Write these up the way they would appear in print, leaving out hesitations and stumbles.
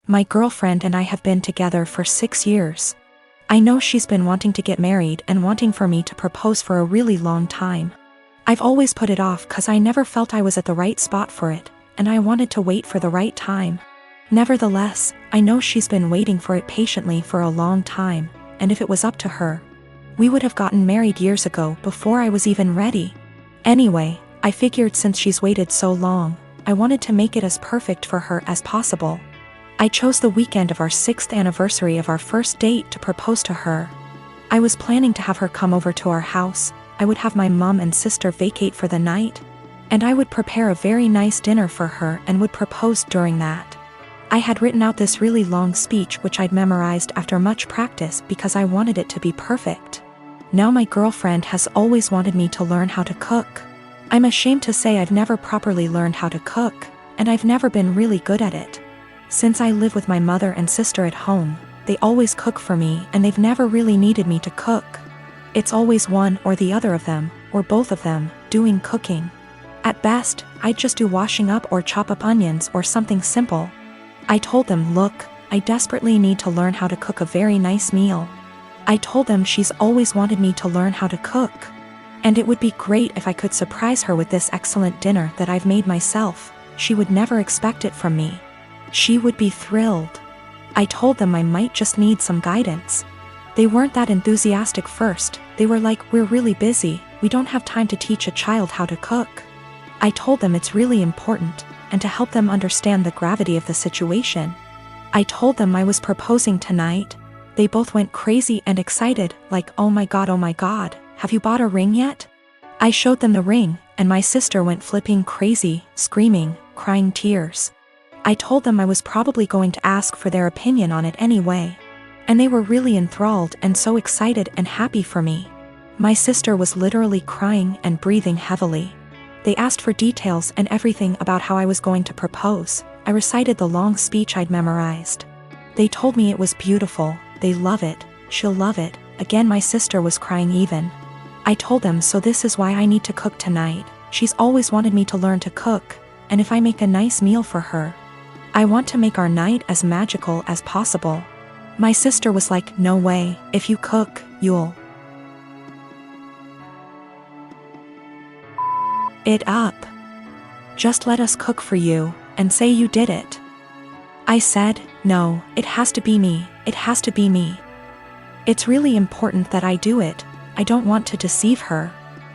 My girlfriend and I have been together for 6 years. I know she's been wanting to get married and wanting for me to propose for a really long time. I've always put it off cause I never felt I was at the right spot for it, and I wanted to wait for the right time. Nevertheless, I know she's been waiting for it patiently for a long time, and if it was up to her, we would have gotten married years ago before I was even ready. Anyway, I figured since she's waited so long, I wanted to make it as perfect for her as possible. I chose the weekend of our 6th anniversary of our first date to propose to her. I was planning to have her come over to our house, I would have my mom and sister vacate for the night, and I would prepare a very nice dinner for her and would propose during that. I had written out this really long speech which I'd memorized after much practice because I wanted it to be perfect. Now my girlfriend has always wanted me to learn how to cook. I'm ashamed to say I've never properly learned how to cook, and I've never been really good at it. Since I live with my mother and sister at home, they always cook for me and they've never really needed me to cook. It's always one or the other of them, or both of them, doing cooking. At best, I'd just do washing up or chop up onions or something simple. I told them, look, I desperately need to learn how to cook a very nice meal. I told them she's always wanted me to learn how to cook, and it would be great if I could surprise her with this excellent dinner that I've made myself. She would never expect it from me. She would be thrilled. I told them I might just need some guidance. They weren't that enthusiastic first, they were like, we're really busy, we don't have time to teach a child how to cook. I told them it's really important, and to help them understand the gravity of the situation. I told them I was proposing tonight. They both went crazy and excited, like, oh my god, have you bought a ring yet? I showed them the ring, and my sister went flipping crazy, screaming, crying tears. I told them I was probably going to ask for their opinion on it anyway. And they were really enthralled and so excited and happy for me. My sister was literally crying and breathing heavily. They asked for details and everything about how I was going to propose. I recited the long speech I'd memorized. They told me it was beautiful, they love it, she'll love it. Again my sister was crying even. I told them so this is why I need to cook tonight. She's always wanted me to learn to cook, and if I make a nice meal for her, I want to make our night as magical as possible. My sister was like, no way, if you cook, you'll it up. Just let us cook for you, and say you did it. I said, no, it has to be me, it has to be me. It's really important that I do it, I don't want to deceive her.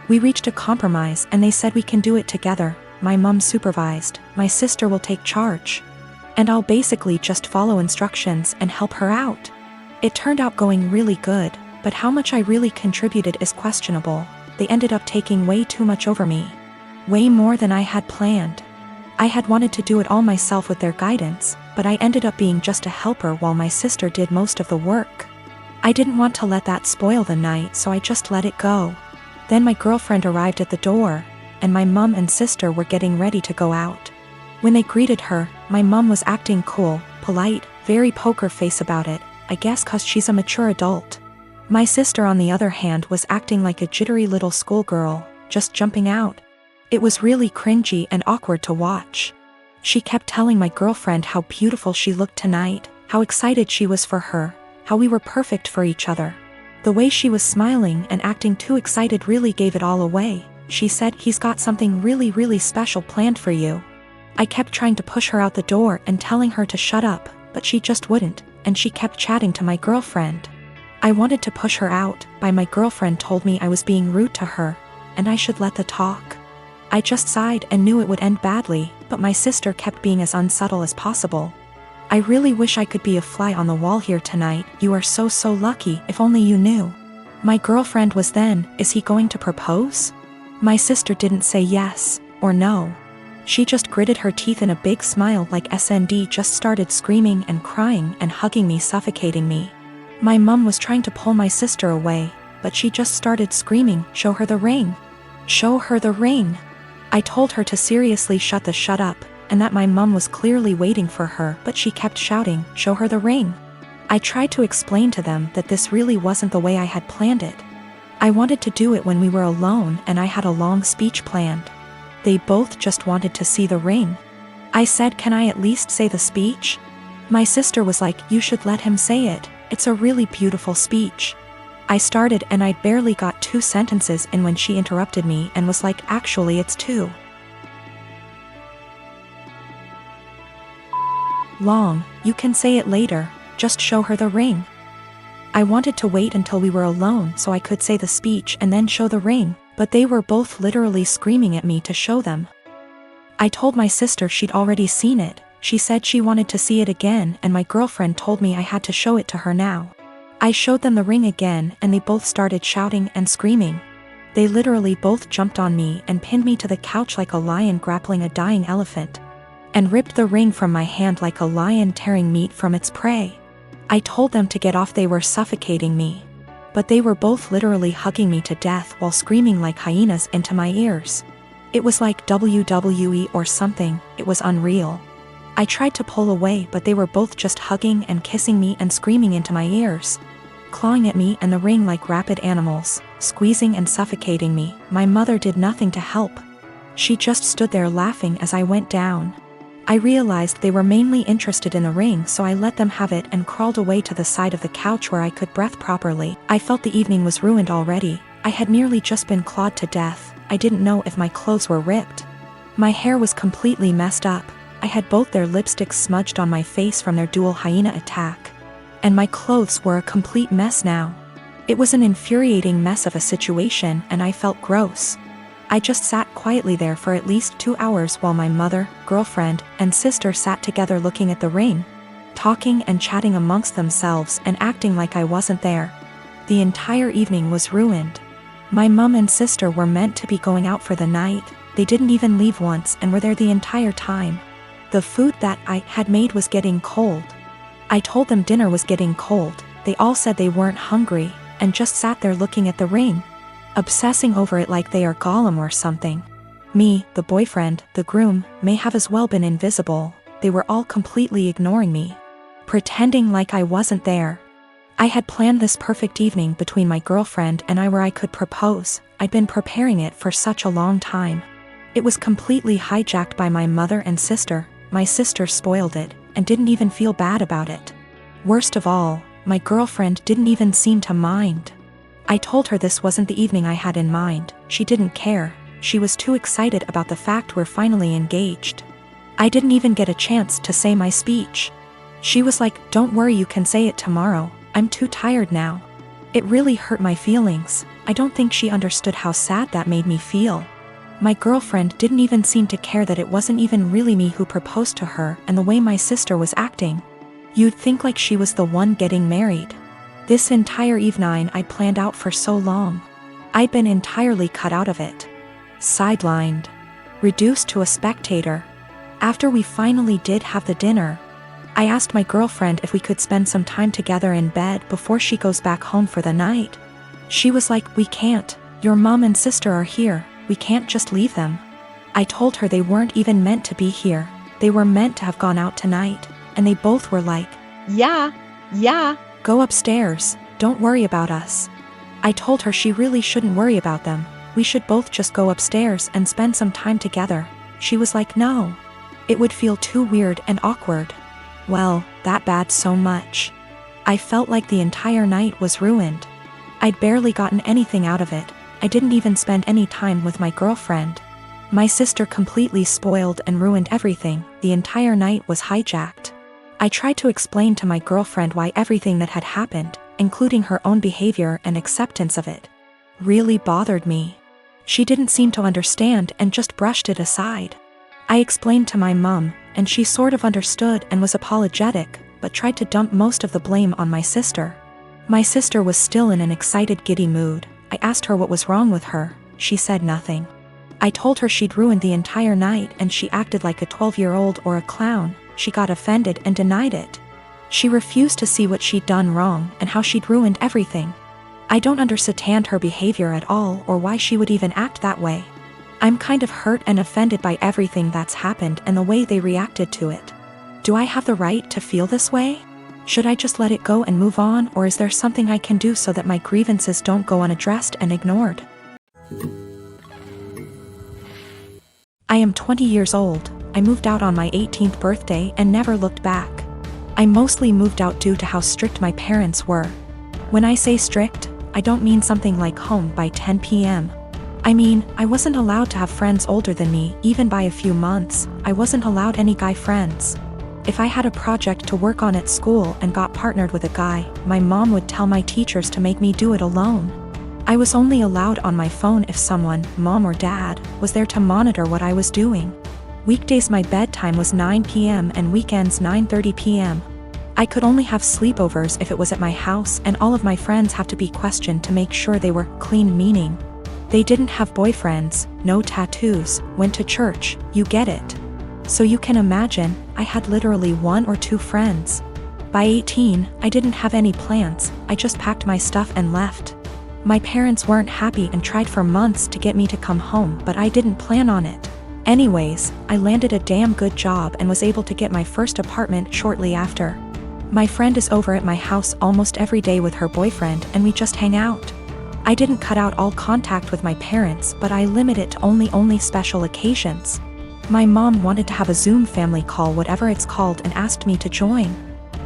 We reached a compromise and they said we can do it together. My mom supervised, my sister will take charge. And I'll basically just follow instructions and help her out. It turned out going really good, but how much I really contributed is questionable. They ended up taking way too much over me. Way more than I had planned. I had wanted to do it all myself with their guidance, but I ended up being just a helper while my sister did most of the work. I didn't want to let that spoil the night, so I just let it go. Then my girlfriend arrived at the door, and my mom and sister were getting ready to go out. When they greeted her, my mom was acting cool, polite, very poker face about it, I guess cause she's a mature adult. My sister on the other hand was acting like a jittery little schoolgirl, just jumping out. It was really cringy and awkward to watch. She kept telling my girlfriend how beautiful she looked tonight, how excited she was for her, how we were perfect for each other. The way she was smiling and acting too excited really gave it all away. She said, he's got something really special planned for you. I kept trying to push her out the door and telling her to shut up, but she just wouldn't, and she kept chatting to my girlfriend. I wanted to push her out, but my girlfriend told me I was being rude to her, and I should let the talk. I just sighed and knew it would end badly, but my sister kept being as unsubtle as possible. I really wish I could be a fly on the wall here tonight, you are so lucky, if only you knew. My girlfriend was then, is he going to propose? My sister didn't say yes, or no. She just gritted her teeth in a big smile like SND just started screaming and crying and hugging me, suffocating me. My mom was trying to pull my sister away, but she just started screaming, show her the ring. Show her the ring. I told her to seriously shut up, and that my mom was clearly waiting for her, but she kept shouting, show her the ring. I tried to explain to them that this really wasn't the way I had planned it. I wanted to do it when we were alone and I had a long speech planned. They both just wanted to see the ring. I said, can I at least say the speech? My sister was like, "You should let him say it. It's a really beautiful speech." I started and I'd barely got 2 sentences in when she interrupted me and was like, "Actually, it's 2 long. You can say it later. Just show her the ring." I wanted to wait until we were alone so I could say the speech and then show the ring, but they were both literally screaming at me to show them. I told my sister she'd already seen it. She said she wanted to see it again, and my girlfriend told me I had to show it to her now. I showed them the ring again and they both started shouting and screaming. They literally both jumped on me and pinned me to the couch like a lion grappling a dying elephant, and ripped the ring from my hand like a lion tearing meat from its prey. I told them to get off, they were suffocating me. But they were both literally hugging me to death while screaming like hyenas into my ears. It was like WWE or something. It was unreal. I tried to pull away, but they were both just hugging and kissing me and screaming into my ears, clawing at me and the ring like rabid animals, squeezing and suffocating me. My mother did nothing to help. She just stood there laughing as I went down. I realized they were mainly interested in the ring, so I let them have it and crawled away to the side of the couch where I could breathe properly. I felt the evening was ruined already. I had nearly just been clawed to death. I didn't know if my clothes were ripped. My hair was completely messed up. I had both their lipsticks smudged on my face from their dual hyena attack. And my clothes were a complete mess now. It was an infuriating mess of a situation and I felt gross. I just sat quietly there for at least 2 hours while my mother, girlfriend, and sister sat together looking at the ring, talking and chatting amongst themselves and acting like I wasn't there. The entire evening was ruined. My mom and sister were meant to be going out for the night. They didn't even leave once and were there the entire time. The food that I had made was getting cold. I told them dinner was getting cold. They all said they weren't hungry and just sat there looking at the ring, obsessing over it like they are Gollum or something. Me, the boyfriend, the groom, may have as well been invisible. They were all completely ignoring me, pretending like I wasn't there. I had planned this perfect evening between my girlfriend and I where I could propose. I'd been preparing it for such a long time. It was completely hijacked by my mother and sister. My sister spoiled it and didn't even feel bad about it. Worst of all, my girlfriend didn't even seem to mind. I told her this wasn't the evening I had in mind. She didn't care. She was too excited about the fact we're finally engaged. I didn't even get a chance to say my speech. She was like, "Don't worry, you can say it tomorrow. I'm too tired now." It really hurt my feelings. I don't think she understood how sad that made me feel. My girlfriend didn't even seem to care that it wasn't even really me who proposed to her, and the way my sister was acting, you'd think like she was the one getting married. This entire evening I'd planned out for so long. I'd been entirely cut out of it. Sidelined. Reduced to a spectator. After we finally did have the dinner, I asked my girlfriend if we could spend some time together in bed before she goes back home for the night. She was like, "We can't. Your mom and sister are here. We can't just leave them." I told her they weren't even meant to be here. They were meant to have gone out tonight, and they both were like, "Yeah, go upstairs. Don't worry about us." I told her she really shouldn't worry about them. We should both just go upstairs and spend some time together. She was like, "No. It would feel too weird and awkward." Well, that bad so much. I felt like the entire night was ruined. I'd barely gotten anything out of it. I didn't even spend any time with my girlfriend. My sister completely spoiled and ruined everything. The entire night was hijacked. I tried to explain to my girlfriend why everything that had happened, including her own behavior and acceptance of it, really bothered me. She didn't seem to understand and just brushed it aside. I explained to my mom, and she sort of understood and was apologetic, but tried to dump most of the blame on my sister. My sister was still in an excited, giddy mood. I asked her what was wrong with her. She said nothing. I told her she'd ruined the entire night and she acted like a 12-year-old or a clown. She got offended and denied it. She refused to see what she'd done wrong and how she'd ruined everything. I don't understand her behavior at all or why she would even act that way. I'm kind of hurt and offended by everything that's happened and the way they reacted to it. Do I have the right to feel this way? Should I just let it go and move on, or is there something I can do so that my grievances don't go unaddressed and ignored? I am 20 years old. I moved out on my 18th birthday and never looked back. I mostly moved out due to how strict my parents were. When I say strict, I don't mean something like home by 10 p.m. I mean, I wasn't allowed to have friends older than me, even by a few months. I wasn't allowed any guy friends. If I had a project to work on at school and got partnered with a guy, my mom would tell my teachers to make me do it alone. I was only allowed on my phone if someone, mom or dad, was there to monitor what I was doing. Weekdays my bedtime was 9 p.m. and weekends 9:30 p.m. I could only have sleepovers if it was at my house, and all of my friends have to be questioned to make sure they were clean, meaning they didn't have boyfriends, no tattoos, went to church, you get it. So you can imagine, I had literally 1 or 2 friends. By 18, I didn't have any plans, I just packed my stuff and left. My parents weren't happy and tried for months to get me to come home, but I didn't plan on it. Anyways, I landed a damn good job and was able to get my first apartment shortly after. My friend is over at my house almost every day with her boyfriend and we just hang out. I didn't cut out all contact with my parents, but I limit it to only special occasions. My mom wanted to have a Zoom family call, whatever it's called, and asked me to join.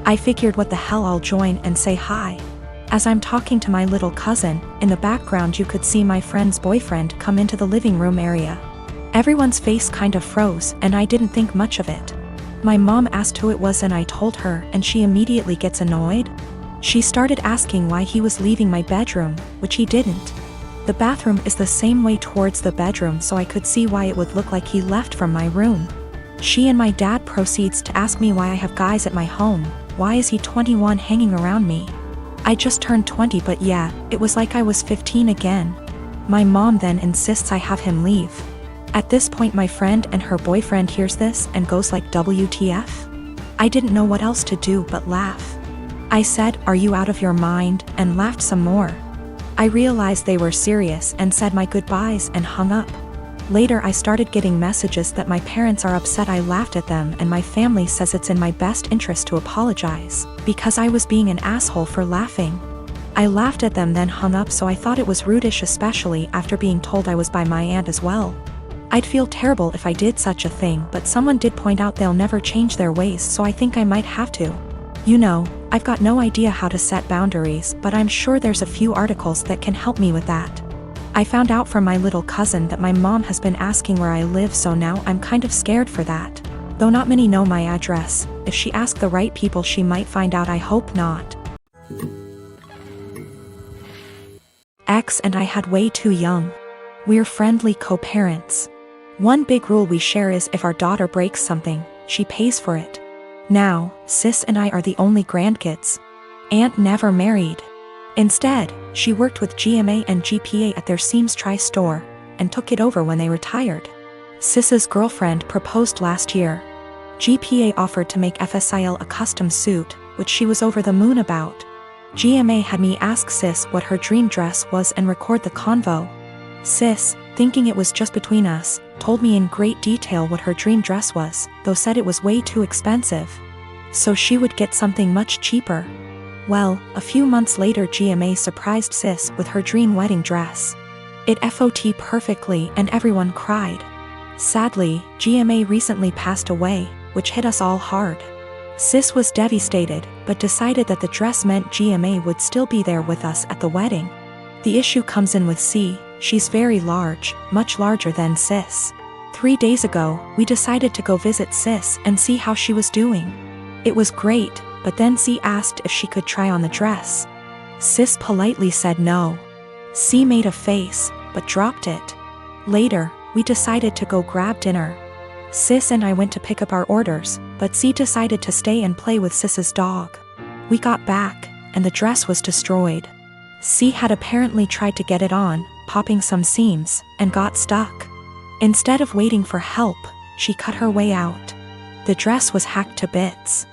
I figured what the hell, I'll join and say hi. As I'm talking to my little cousin, in the background you could see my friend's boyfriend come into the living room area. Everyone's face kind of froze and I didn't think much of it. My mom asked who it was and I told her, and she immediately gets annoyed. She started asking why he was leaving my bedroom, which he didn't. The bathroom is the same way towards the bedroom, so I could see why it would look like he left from my room. She and my dad proceeds to ask me why I have guys at my home, why is he 21 hanging around me? I just turned 20, but yeah, it was like I was 15 again. My mom then insists I have him leave. At this point my friend and her boyfriend hears this and goes like, WTF? I didn't know what else to do but laugh. I said, are you out of your mind, and laughed some more. I realized they were serious and said my goodbyes and hung up. Later I started getting messages that my parents are upset I laughed at them and my family says it's in my best interest to apologize, because I was being an asshole for laughing. I laughed at them then hung up, so I thought it was rudish, especially after being told I was by my aunt as well. I'd feel terrible if I did such a thing, but someone did point out they'll never change their ways, so I think I might have to. You know, I've got no idea how to set boundaries, but I'm sure there's a few articles that can help me with that. I found out from my little cousin that my mom has been asking where I live, so now I'm kind of scared for that. Though not many know my address, if she asks the right people she might find out, I hope not. Ex and I had way too young. We're friendly co-parents. One big rule we share is if our daughter breaks something, she pays for it. Now, sis and I are the only grandkids. Aunt never married. Instead, she worked with GMA and GPA at their Seams Tri-store, and took it over when they retired. Sis's girlfriend proposed last year. GPA offered to make FSIL a custom suit, which she was over the moon about. GMA had me ask Sis what her dream dress was and record the convo. Sis, thinking it was just between us, told me in great detail what her dream dress was, though said it was way too expensive. So she would get something much cheaper. Well, a few months later GMA surprised Sis with her dream wedding dress. It FOT perfectly and everyone cried. Sadly, GMA recently passed away, which hit us all hard. Sis was devastated, but decided that the dress meant GMA would still be there with us at the wedding. The issue comes in with C. She's very large, much larger than Sis. 3 days ago, we decided to go visit Sis and see how she was doing. It was great, but then C asked if she could try on the dress. Sis politely said no. C made a face, but dropped it. Later, we decided to go grab dinner. Sis and I went to pick up our orders, but C decided to stay and play with Sis's dog. We got back, and the dress was destroyed. C had apparently tried to get it on, popping some seams, and got stuck. Instead of waiting for help, she cut her way out. The dress was hacked to bits.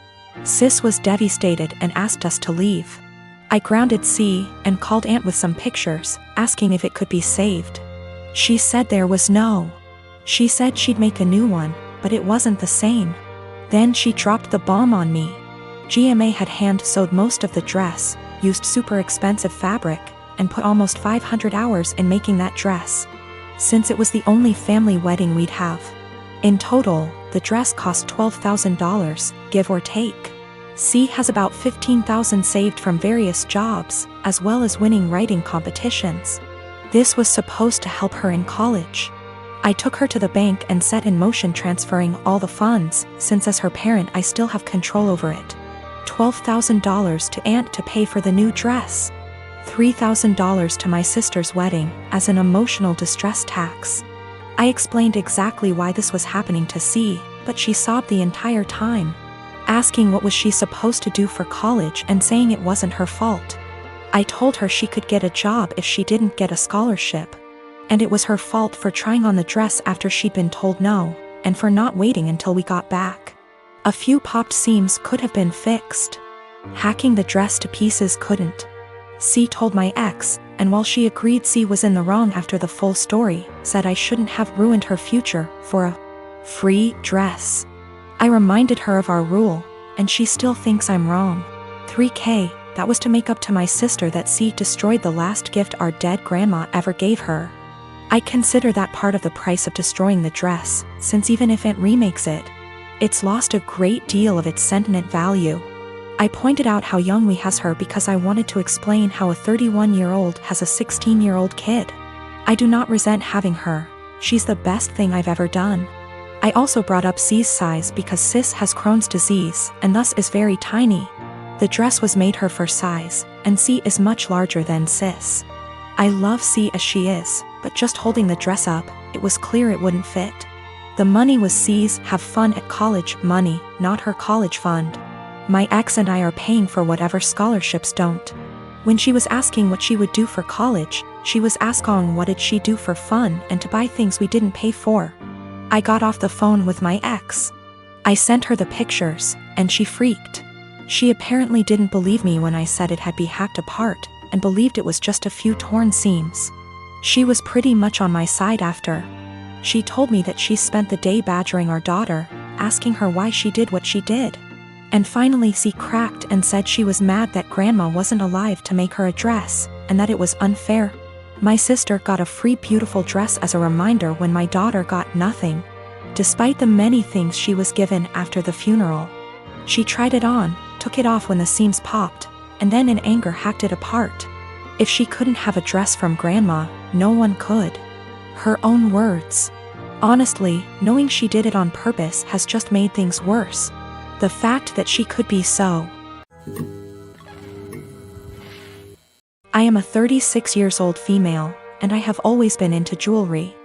Sis was devastated and asked us to leave. I grounded C and called Aunt with some pictures, asking if it could be saved. She said there was no. She said she'd make a new one, but it wasn't the same. Then she dropped the bomb on me. GMA had hand-sewed most of the dress, used super expensive fabric, and put almost 500 hours in making that dress. Since it was the only family wedding we'd have. In total, the dress cost $12,000, give or take. C has about 15,000 saved from various jobs, as well as winning writing competitions. This was supposed to help her in college. I took her to the bank and set in motion transferring all the funds, since as her parent I still have control over it. $12,000 to aunt to pay for the new dress. $3,000 to my sister's wedding, as an emotional distress tax. I explained exactly why this was happening to C, but she sobbed the entire time, asking what was she supposed to do for college and saying it wasn't her fault. I told her she could get a job if she didn't get a scholarship, and it was her fault for trying on the dress after she'd been told no, and for not waiting until we got back. A few popped seams could have been fixed. Hacking the dress to pieces couldn't. C told my ex, and while she agreed C was in the wrong after the full story, said I shouldn't have ruined her future for a free dress. I reminded her of our rule, and she still thinks I'm wrong. $3,000, that was to make up to my sister that C destroyed the last gift our dead grandma ever gave her. I consider that part of the price of destroying the dress, since even if Aunt remakes it, it's lost a great deal of its sentiment value. I pointed out how young we has her because I wanted to explain how a 31-year-old has a 16-year-old kid. I do not resent having her, she's the best thing I've ever done. I also brought up C's size because Sis has Crohn's disease and thus is very tiny. The dress was made her for size, and C is much larger than Sis. I love C as she is, but just holding the dress up, it was clear it wouldn't fit. The money was C's have fun at college money, not her college fund. My ex and I are paying for whatever scholarships don't. When she was asking what she would do for college, she was asking what did she do for fun and to buy things we didn't pay for. I got off the phone with my ex. I sent her the pictures, and she freaked. She apparently didn't believe me when I said it had been hacked apart, and believed it was just a few torn seams. She was pretty much on my side after. She told me that she spent the day badgering our daughter, asking her why she did what she did. And finally C cracked and said she was mad that grandma wasn't alive to make her a dress, and that it was unfair. My sister got a free beautiful dress as a reminder when my daughter got nothing, despite the many things she was given after the funeral. She tried it on, took it off when the seams popped, and then in anger hacked it apart. If she couldn't have a dress from grandma, no one could. Her own words. Honestly, knowing she did it on purpose has just made things worse. The fact that she could be so. I am a 36-year-old female, and I have always been into jewelry.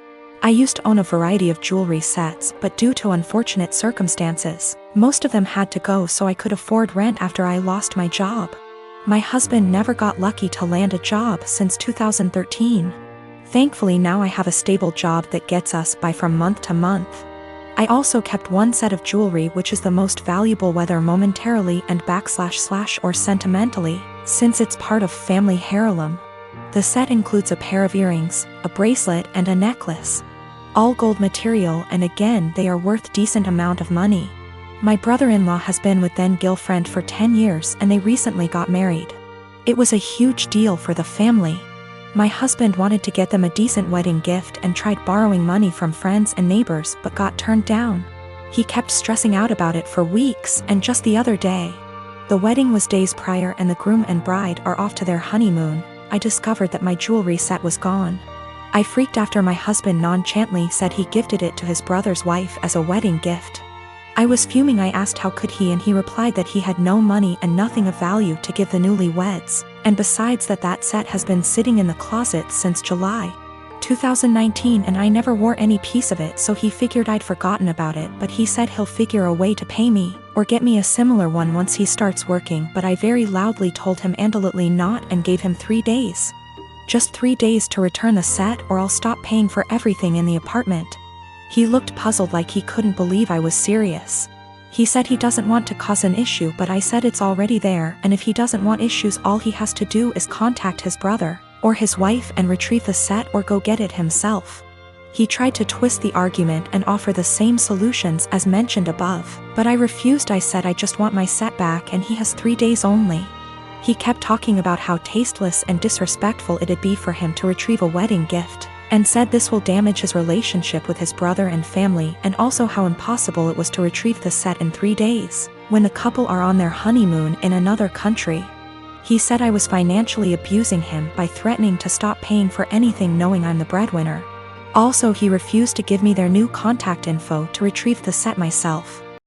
I used to own a variety of jewelry sets, but due to unfortunate circumstances, most of them had to go so I could afford rent after I lost my job. My husband never got lucky to land a job since 2013. Thankfully now I have a stable job that gets us by from month to month. I also kept one set of jewelry which is the most valuable whether momentarily and / or sentimentally, since it's part of family heirloom. The set includes a pair of earrings, a bracelet and a necklace. All gold material, and again they are worth decent amount of money. My brother-in-law has been with then-girlfriend for 10 years and they recently got married. It was a huge deal for the family. My husband wanted to get them a decent wedding gift and tried borrowing money from friends and neighbors but got turned down. He kept stressing out about it for weeks, and just the other day, the wedding was days prior and the groom and bride are off to their honeymoon, I discovered that my jewelry set was gone. I freaked after my husband nonchalantly said he gifted it to his brother's wife as a wedding gift. I was fuming. I asked how could he, and he replied that he had no money and nothing of value to give the newlyweds, and besides that set has been sitting in the closet since July 2019 and I never wore any piece of it, so he figured I'd forgotten about it, but he said he'll figure a way to pay me, or get me a similar one once he starts working, but I very loudly told him absolutely not and gave him 3 days. Just 3 days to return the set or I'll stop paying for everything in the apartment. He looked puzzled like he couldn't believe I was serious. He said he doesn't want to cause an issue, but I said it's already there, and if he doesn't want issues all he has to do is contact his brother or his wife and retrieve the set or go get it himself. He tried to twist the argument and offer the same solutions as mentioned above, but I refused. I said I just want my set back and he has 3 days only. He kept talking about how tasteless and disrespectful it'd be for him to retrieve a wedding gift, and said this will damage his relationship with his brother and family, and also how impossible it was to retrieve the set in 3 days. when the couple are on their honeymoon in another country. He said I was financially abusing him by threatening to stop paying for anything knowing I'm the breadwinner. Also, he refused to give me their new contact info to retrieve the set myself.